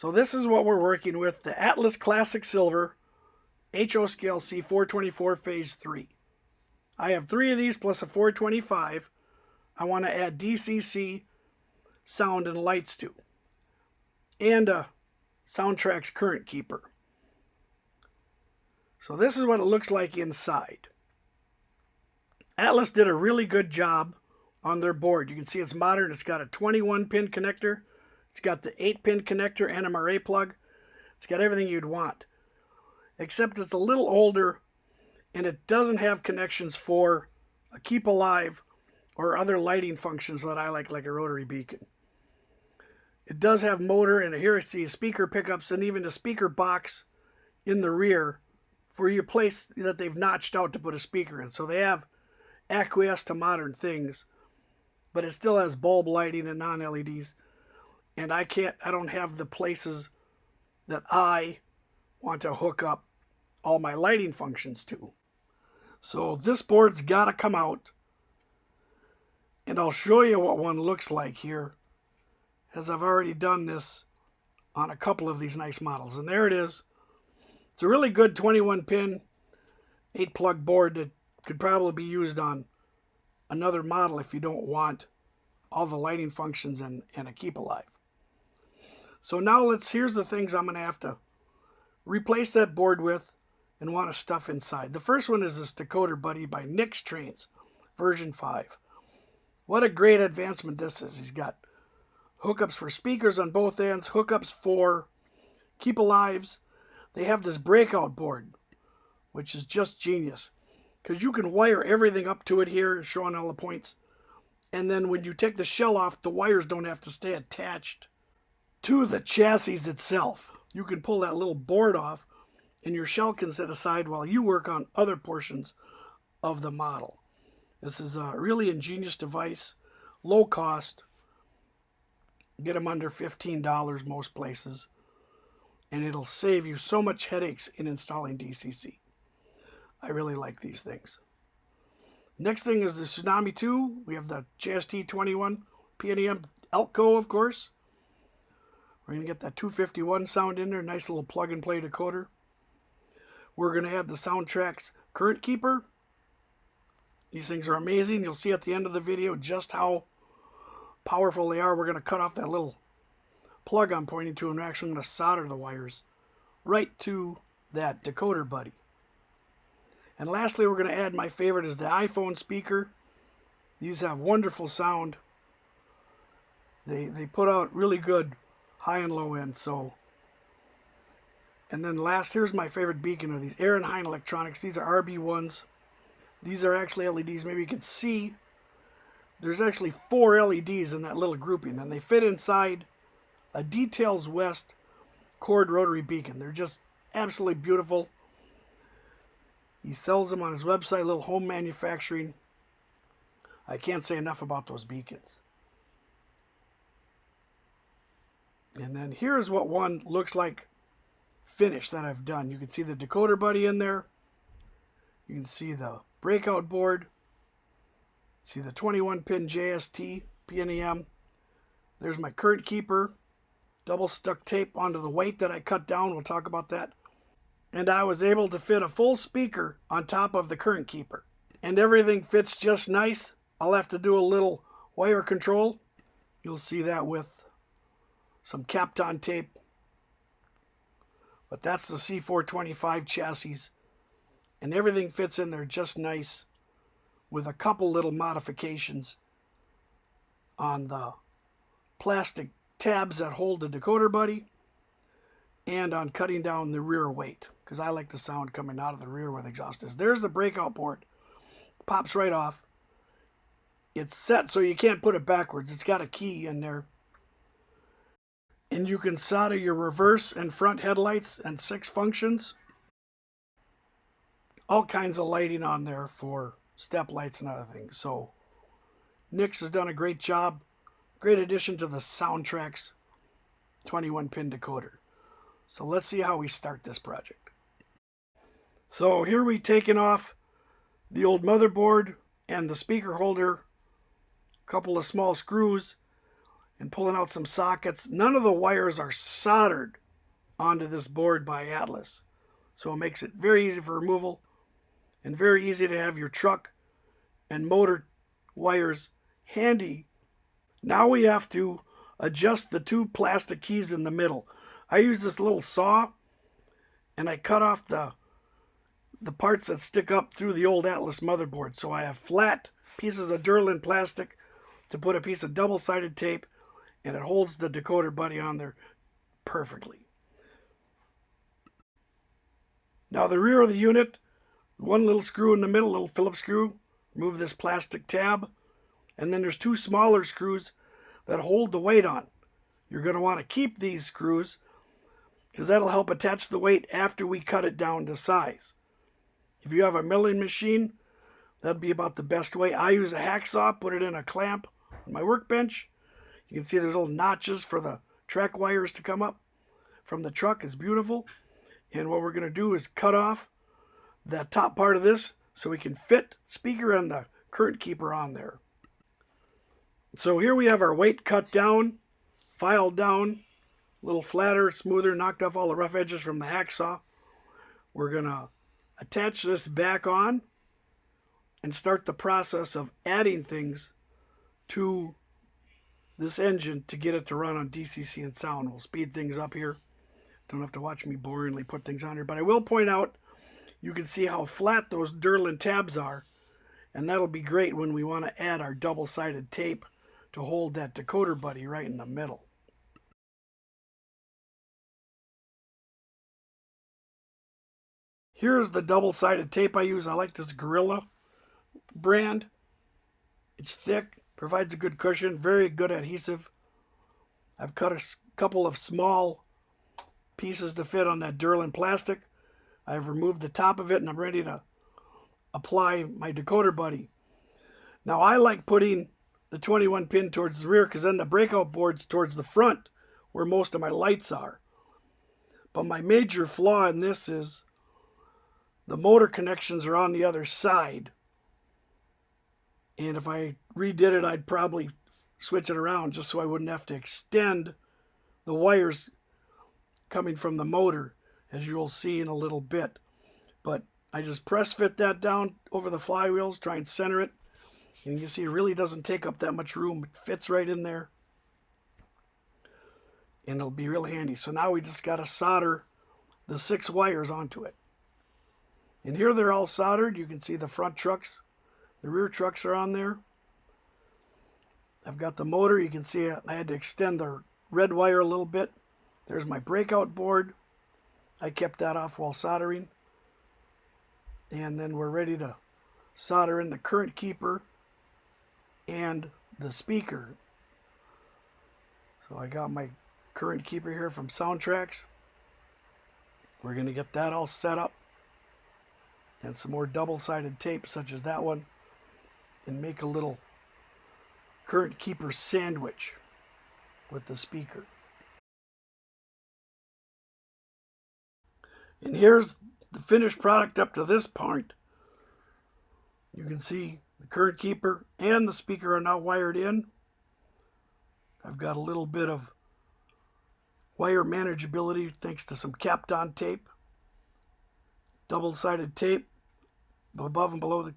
So this is what we're working with, the Atlas Classic Silver HO Scale C424 Phase 3. I have 3 of these plus a 425 I want to add DCC sound and lights to, and a Soundtraxx current keeper. So this is what it looks like inside. Atlas did a really good job on their board. You can see it's modern. It's got a 21 pin connector. It's got the 8-pin connector NMRA plug. It's got everything you'd want. Except it's a little older and it doesn't have connections for a keep alive or other lighting functions that I like a rotary beacon. It does have motor, and here you see speaker pickups and even a speaker box in the rear for your place that they've notched out to put a speaker in. So they have acquiesced to modern things, but it still has bulb lighting and non-LEDs. And I don't have the places that I want to hook up all my lighting functions to. So this board's got to come out, and I'll show you what one looks like here, as I've already done this on a couple of these nice models. And there it is. It's a really good 21 pin 8-plug board that could probably be used on another model if you don't want all the lighting functions and a keep alive. So now here's the things I'm going to have to replace that board with and want to stuff inside. The first one is this Decoder Buddy by NixTrainz version 5. What a great advancement this is. He's got hookups for speakers on both ends, hookups for keep alives. They have this breakout board, which is just genius, because you can wire everything up to it here, showing all the points. And then when you take the shell off, the wires don't have to stay attached to the chassis itself. You can pull that little board off and your shell can sit aside while you work on other portions of the model. This is a really ingenious device, low cost. Get them under $15 most places, and it'll save you so much headaches in installing DCC. I really like these things. Next thing is the Tsunami 2. We have the JST-21 PNEM Elko, of course. We're going to get that 251 sound in there, nice little plug-and-play decoder. We're going to add the Soundtraxx current keeper. These things are amazing. You'll see at the end of the video just how powerful they are. We're going to cut off that little plug I'm pointing to, and we're actually going to solder the wires right to that Decoder Buddy. And lastly, we're going to add my favorite is the iPhone speaker. These have wonderful sound. They put out really good high and low end. So, and then last, here's my favorite beacon of these Hine Electronics. These are RB1s. These are actually LEDs. Maybe you can see there's actually 4 LEDs in that little grouping, and they fit inside a Details West cord rotary beacon. They're just absolutely beautiful. He sells them on his website, Little Home Manufacturing. I can't say enough about those beacons. And then here's what one looks like finished that I've done. You can see the Decoder Buddy in there. You can see the breakout board. See the 21-pin JST PNEM. There's my current keeper. Double stuck tape onto the weight that I cut down. We'll talk about that. And I was able to fit a full speaker on top of the current keeper. And everything fits just nice. I'll have to do a little wire control. You'll see that with some Kapton tape. But that's the C425 chassis. And everything fits in there just nice, with a couple little modifications on the plastic tabs that hold the Decoder Buddy, and on cutting down the rear weight, because I like the sound coming out of the rear where the exhaust is. There's the breakout board. Pops right off. It's set so you can't put it backwards. It's got a key in there. And you can solder your reverse and front headlights and 6 functions. All kinds of lighting on there for step lights and other things. So Nix has done a great job. Great addition to the Soundtraxx 21-pin decoder. So let's see how we start this project. So here we've taken off the old motherboard and the speaker holder, a couple of small screws, and pulling out some sockets. None of the wires are soldered onto this board by Atlas, so it makes it very easy for removal and very easy to have your truck and motor wires handy. Now we have to adjust the two plastic keys in the middle. I use this little saw and I cut off the parts that stick up through the old Atlas motherboard. So I have flat pieces of Durlin plastic to put a piece of double-sided tape, and it holds the Decoder Buddy on there perfectly. Now the rear of the unit, one little screw in the middle, little Phillips screw, remove this plastic tab, and then there's two smaller screws that hold the weight on. You're going to want to keep these screws because that'll help attach the weight after we cut it down to size. If you have a milling machine, that'd be about the best way. I use a hacksaw, put it in a clamp on my workbench. You can see there's little notches for the track wires to come up from the truck. It's beautiful. And what we're going to do is cut off that top part of this so we can fit speaker and the current keeper on there. So here we have our weight cut down, filed down, a little flatter, smoother, knocked off all the rough edges from the hacksaw. We're going to attach this back on and start the process of adding things to this engine to get it to run on DCC and sound. We'll speed things up here. Don't have to watch me boringly put things on here, but I will point out you can see how flat those Durlin tabs are, and that'll be great when we want to add our double-sided tape to hold that Decoder Buddy right in the middle. Here's the double-sided tape I use. I like this Gorilla brand. It's thick, provides a good cushion, very good adhesive. I've cut a couple of small pieces to fit on that Durlin plastic. I've removed the top of it and I'm ready to apply my Decoder Buddy. Now I like putting the 21 pin towards the rear because then the breakout board's towards the front where most of my lights are. But my major flaw in this is the motor connections are on the other side. And if I redid it, I'd probably switch it around just so I wouldn't have to extend the wires coming from the motor, as you'll see in a little bit. But I just press fit that down over the flywheels, try and center it. And you can see it really doesn't take up that much room. It fits right in there. And it'll be real handy. So now we just got to solder the 6 wires onto it. And here they're all soldered. You can see the front trucks. The rear trucks are on there. I've got the motor. You can see I had to extend the red wire a little bit. There's my breakout board. I kept that off while soldering. And then we're ready to solder in the current keeper and the speaker. So I got my current keeper here from Soundtraxx. We're going to get that all set up. And some more double-sided tape such as that one. And make a little current keeper sandwich with the speaker. And here's the finished product up to this point. You can see the current keeper and the speaker are now wired in. I've got a little bit of wire manageability thanks to some Kapton tape. Double-sided tape above and below the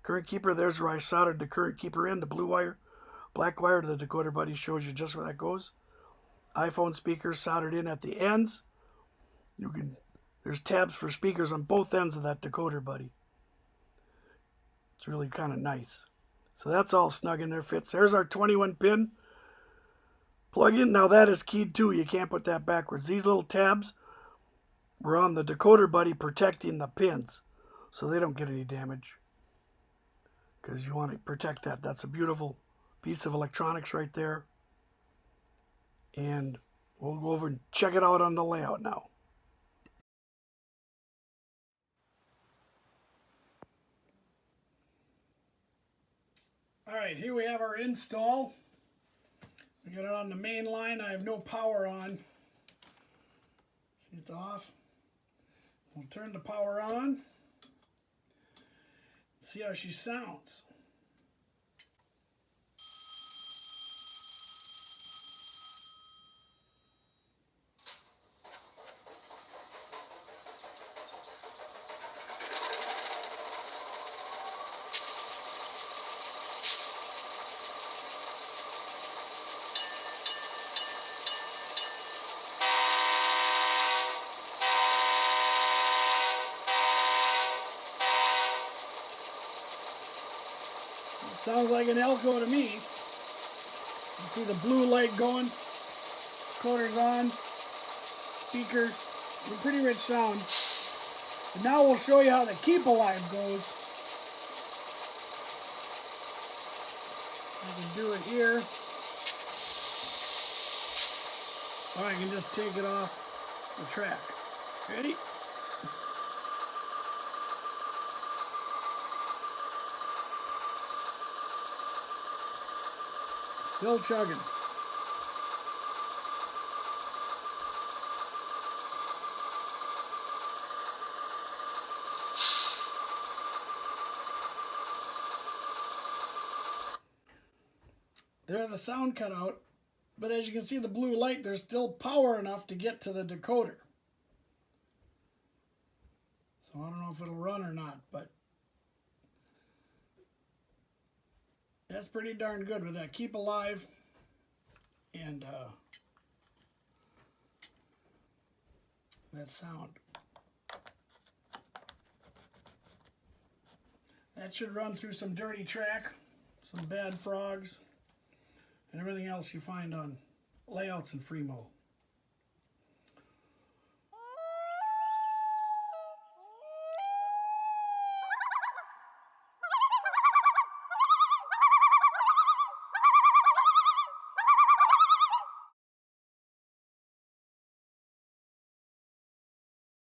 current keeper. There's where I soldered the current keeper in, the blue wire. Black wire to the Decoder Buddy shows you just where that goes. iPhone speakers soldered in at the ends. There's tabs for speakers on both ends of that Decoder Buddy. It's really kind of nice. So that's all snug in there, fits. There's our 21 pin plug-in. Now that is keyed too. You can't put that backwards. These little tabs were on the Decoder Buddy protecting the pins so they don't get any damage. Because you want to protect that. That's a beautiful piece of electronics right there. And we'll go over and check it out on the layout now. Alright, here we have our install. We got it on the main line. I have no power on. See, it's off. We'll turn the power on. See how she sounds. Sounds like an Elco to me. You can see the blue light going. Decoder's on. Speakers. A pretty rich sound. And now we'll show you how the keep alive goes. I can do it here. Or I can just take it off the track. Ready? Still chugging. There's the sound cut out, but as you can see the blue light, there's still power enough to get to the decoder. So I don't know if it'll run or not, but that's pretty darn good with that keep alive and that sound. That should run through some dirty track, some bad frogs, and everything else you find on layouts and Freemo.